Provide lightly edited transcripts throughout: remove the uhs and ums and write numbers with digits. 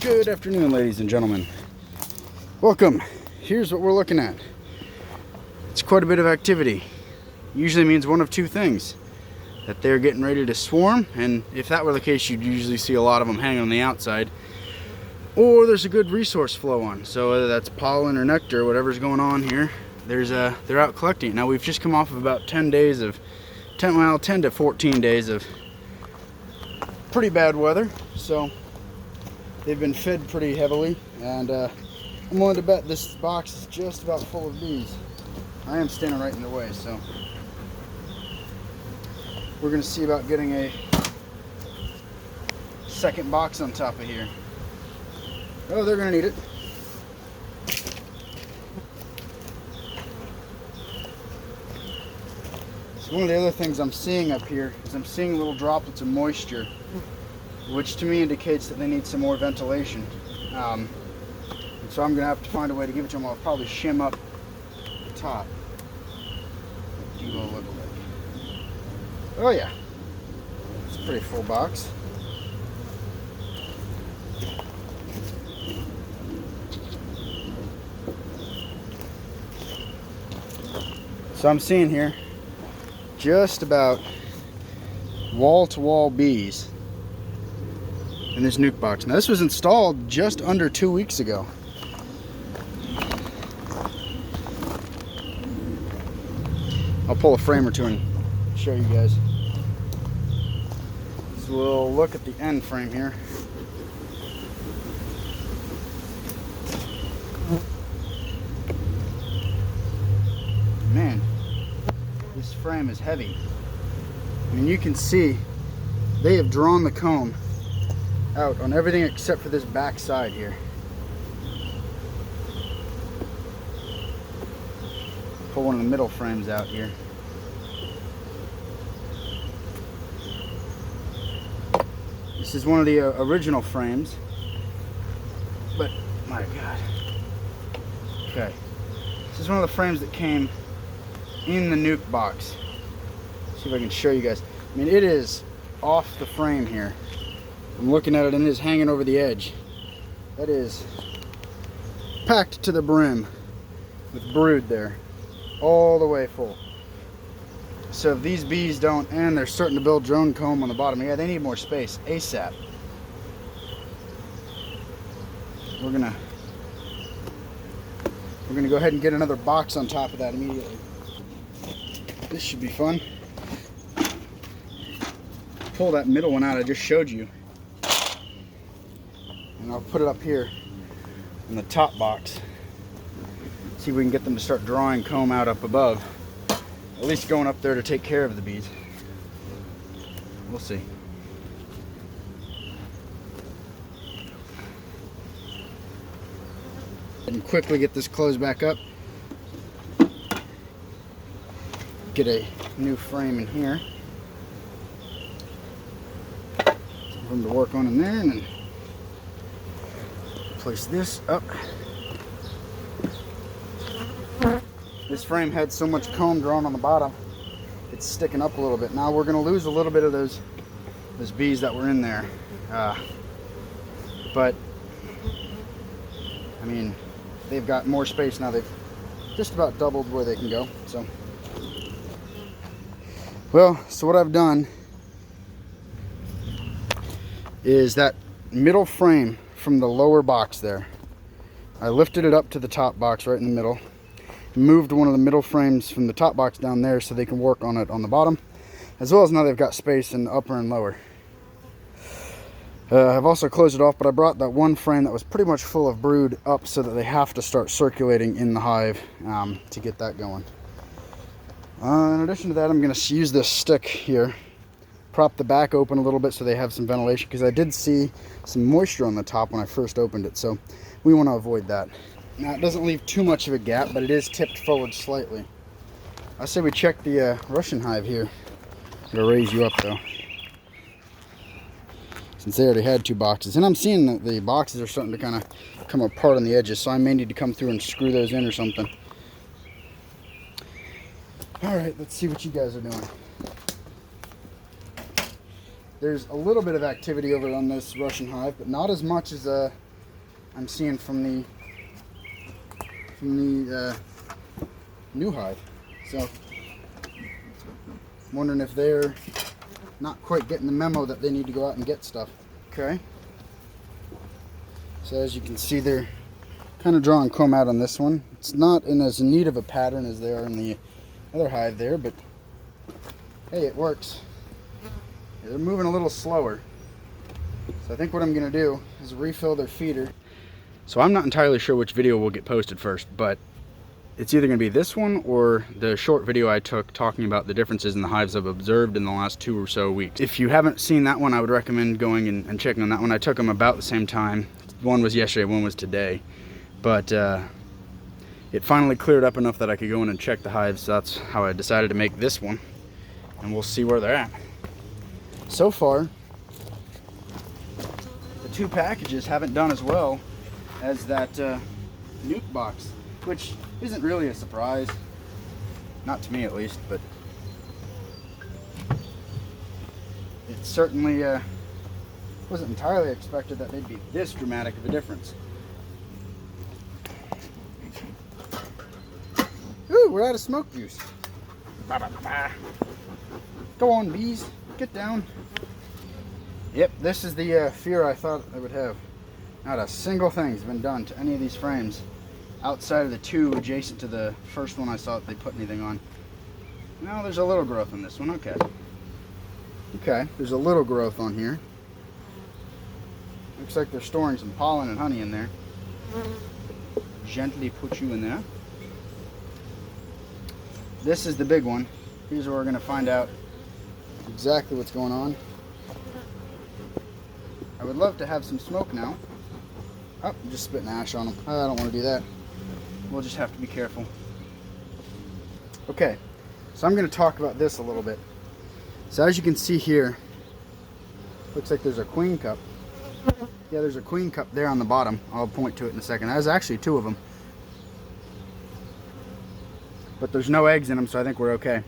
Good afternoon, ladies and gentlemen. Welcome. Here's what we're looking at. It's quite a bit of activity. Usually means one of two things: that they're getting ready to swarm, and if that were the case, you'd usually see a lot of them hanging on the outside, or there's a good resource flow on. So whether that's pollen or nectar, whatever's going on here, they're out collecting. Now we've just come off of about 10 to 14 days of pretty bad weather, so they've been fed pretty heavily, and I'm willing to bet this box is just about full of bees. I am standing right in the way, so we're going to see about getting a second box on top of here. Oh, they're going to need it. So one of the other things I'm seeing up here is I'm seeing little droplets of moisture, which to me indicates that they need some more ventilation. And so I'm going to have to find a way to give it to them. I'll probably shim up the top. What do you all look like? Oh yeah, it's a pretty full box. So I'm seeing here just about wall-to-wall bees in this nuke box. Now this was installed just under 2 weeks ago. I'll pull a frame or two and show you guys. So we'll look at the end frame here. Man, this frame is heavy. I mean, you can see they have drawn the comb out on everything except for this back side here. Pull one of the middle frames out here. This is one of the original frames, but my God. Okay, this is one of the frames that came in the nuke box. See if I can show you guys. I mean, it is off the frame here. I'm looking at it and it is hanging over the edge. That is packed to the brim with brood there, all the way full. So if these bees don't, and they're starting to build drone comb on the bottom, yeah, they need more space ASAP. We're gonna go ahead and get another box on top of that immediately. This should be fun. Pull that middle one out I just showed you, and I'll put it up here in the top box. See if we can get them to start drawing comb out up above. At least going up there to take care of the bees. We'll see. And quickly get this closed back up. Get a new frame in here. Something to work on in there, and then place this up. This frame had so much comb drawn on the bottom, it's sticking up a little bit. Now we're going to lose a little bit of those bees that were in there. But, I mean, they've got more space now. They've just about doubled where they can go. So what I've done is that middle frame from the lower box there, I lifted it up to the top box right in the middle, moved one of the middle frames from the top box down there so they can work on it on the bottom, as well as now they've got space in the upper and lower. I've also closed it off, but I brought that one frame that was pretty much full of brood up so that they have to start circulating in the hive to get that going. In addition to that, I'm going to use this stick here, prop the back open a little bit so they have some ventilation, because I did see some moisture on the top when I first opened it, so we want to avoid that. Now, it doesn't leave too much of a gap, but it is tipped forward slightly. I say we check the Russian hive here. I'm going to raise you up, though, since they already had two boxes. And I'm seeing that the boxes are starting to kind of come apart on the edges, so I may need to come through and screw those in or something. All right, let's see what you guys are doing. There's a little bit of activity over on this Russian hive, but not as much as I'm seeing from the new hive. So I'm wondering if they're not quite getting the memo that they need to go out and get stuff. Okay. So as you can see, they're kind of drawing comb out on this one. It's not in as neat of a pattern as they are in the other hive there, but hey, it works. They're moving a little slower. So I think what I'm going to do is refill their feeder. So I'm not entirely sure which video will get posted first, but it's either going to be this one or the short video I took talking about the differences in the hives I've observed in the last 2 or so weeks. If you haven't seen that one, I would recommend going and checking on that one. I took them about the same time. One was yesterday, one was today. But it finally cleared up enough that I could go in and check the hives. So that's how I decided to make this one. And we'll see where they're at. So far, the 2 packages haven't done as well as that nuke box, which isn't really a surprise. Not to me, at least, but it certainly wasn't entirely expected that they'd be this dramatic of a difference. Ooh, we're out of smoke juice. Go on, bees, get down. Yep, this is the fear I thought I would have. Not a single thing's been done to any of these frames outside of the 2 adjacent to the first one I saw that they put anything on. No, there's a little growth on this one. Okay. Okay, there's a little growth on here. Looks like they're storing some pollen and honey in there. Gently put you in there. This is the big one. Here's where we're going to find out exactly what's going on. I would love to have some smoke now. Oh, I'm just spitting ash on them. I don't want to do that. We'll just have to be careful. Okay, so I'm going to talk about this a little bit. So as you can see here, looks like there's a queen cup. Yeah, there's a queen cup there on the bottom. I'll point to it in a second. There's actually 2 of them. But there's no eggs in them, so I think we're okay.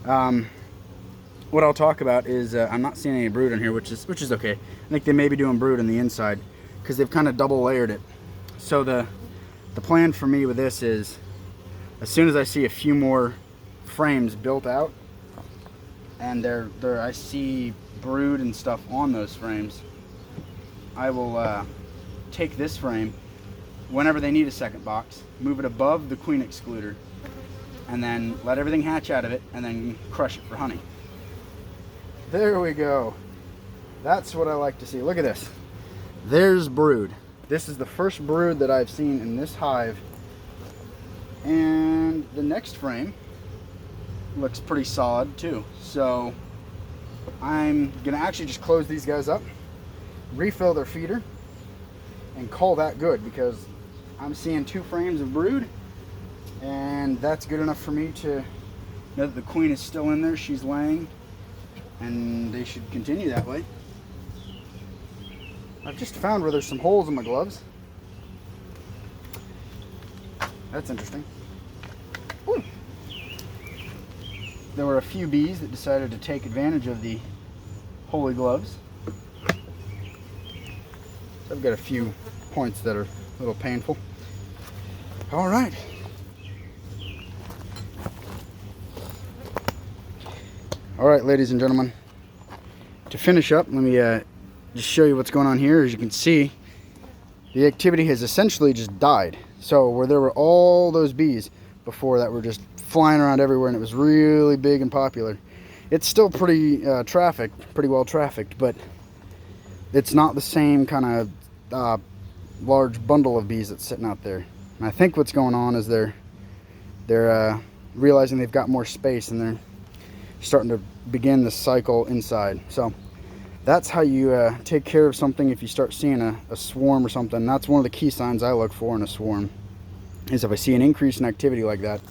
What I'll talk about is I'm not seeing any brood in here, which is okay. I think they may be doing brood on the inside because they've kind of double layered it. So the plan for me with this is, as soon as I see a few more frames built out and I see brood and stuff on those frames, I will take this frame whenever they need a second box, move it above the queen excluder, and then let everything hatch out of it and then crush it for honey. There we go. That's what I like to see. Look at this. There's brood. This is the first brood that I've seen in this hive. And the next frame looks pretty solid too. So I'm gonna actually just close these guys up, refill their feeder, and call that good, because I'm seeing 2 frames of brood, and that's good enough for me to know that the queen is still in there. She's laying, and they should continue that way. I've just found where there's some holes in my gloves. That's interesting. Ooh. There were a few bees that decided to take advantage of the holy gloves. So I've got a few points that are a little painful. All right. All right, ladies and gentlemen, to finish up, let me just show you what's going on here. As you can see, the activity has essentially just died. So where there were all those bees before that were just flying around everywhere and it was really big and popular, it's still pretty pretty well trafficked, but it's not the same kind of large bundle of bees that's sitting out there. And I think what's going on is they're realizing they've got more space and they're starting to begin the cycle inside. So that's how you take care of something. If you start seeing a swarm or something, that's one of the key signs I look for in a swarm, is if I see an increase in activity like that,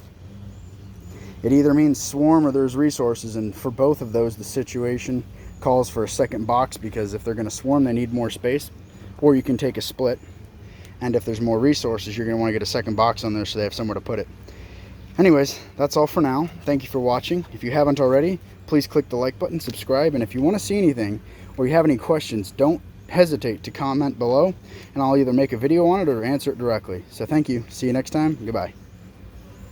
it either means swarm or there's resources. And for both of those, the situation calls for a second box, because if they're going to swarm, they need more space. Or you can take a split, and if there's more resources, you're going to want to get a second box on there so they have somewhere to put it. Anyways, that's all for now. Thank you for watching. If you haven't already, please click the like button, subscribe, and if you want to see anything or you have any questions, don't hesitate to comment below, and I'll either make a video on it or answer it directly. So thank you. See you next time. Goodbye.